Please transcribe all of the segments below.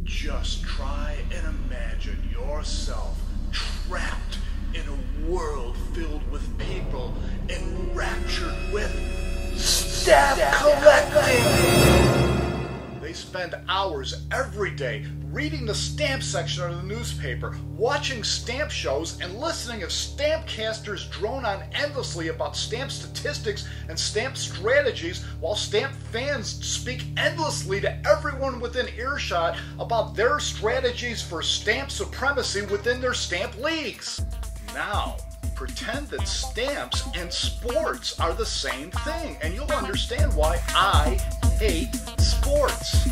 Just try and imagine yourself trapped in a world filled with people enraptured with stamp collecting. They spend hours every day reading the stamp section of the newspaper, watching stamp shows, and listening as stamp casters drone on endlessly about stamp statistics and stamp strategies, while stamp fans speak endlessly to everyone within earshot about their strategies for stamp supremacy within their stamp leagues. Now, pretend that stamps and sports are the same thing, and you'll understand why I hate sports.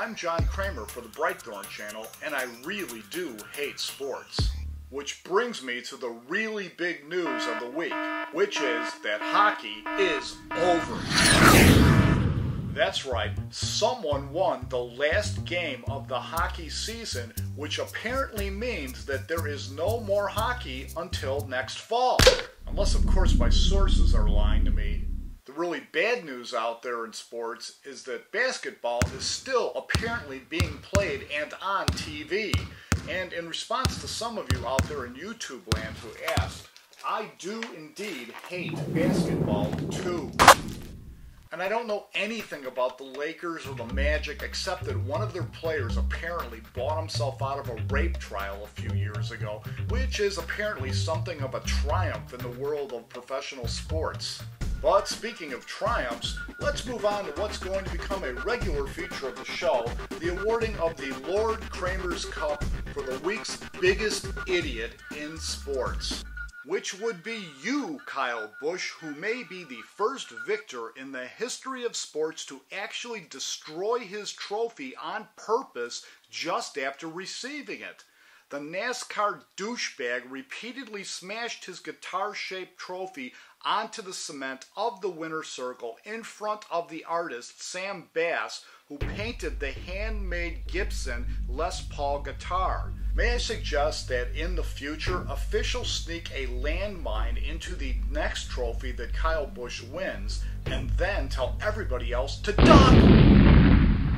I'm John Kramer for the Britethorn channel, and I really do hate sports. Which brings me to the really big news of the week, which is that hockey is over. That's right, someone won the last game of the hockey season, which apparently means that there is no more hockey until next fall. Unless, of course, my sources are lying to me. The really bad news out there in sports is that basketball is still apparently being played and on TV. And in response to some of you out there in YouTube land who asked, I do indeed hate basketball too. And I don't know anything about the Lakers or the Magic except that one of their players apparently bought himself out of a rape trial a few years ago, which is apparently something of a triumph in the world of professional sports. But speaking of triumphs, let's move on to what's going to become a regular feature of the show, the awarding of the Lord Kramer's Cup for the week's biggest idiot in sports. Which would be you, Kyle Busch, who may be the first victor in the history of sports to actually destroy his trophy on purpose just after receiving it. The NASCAR douchebag repeatedly smashed his guitar-shaped trophy onto the cement of the winner's circle in front of the artist Sam Bass, who painted the handmade Gibson Les Paul guitar. May I suggest that in the future, officials sneak a landmine into the next trophy that Kyle Busch wins, and then tell everybody else to duck!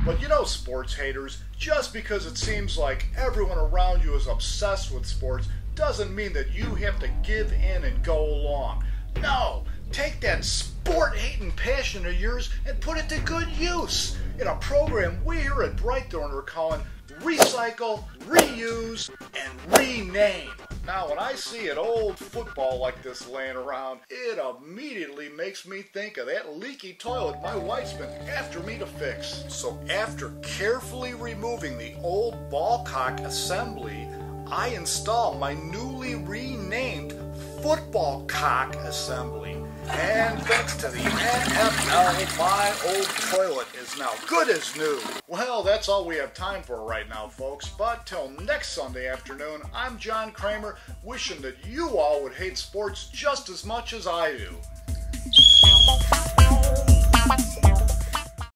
But you know, sports haters, just because it seems like everyone around you is obsessed with sports doesn't mean that you have to give in and go along. No! Take that sport-hating passion of yours and put it to good use in a program we here at Britethorn are calling Recycle, Reuse, and Rename. Now, when I see an old football like this laying around, it immediately makes me think of that leaky toilet my wife's been after me to fix. So after carefully removing the old ball cock assembly, I install my newly renamed football cock assembly. And thanks to the NFL, my old toilet is now good as new. Well, that's all we have time for right now, folks. But till next Sunday afternoon, I'm John Kramer, wishing that you all would hate sports just as much as I do.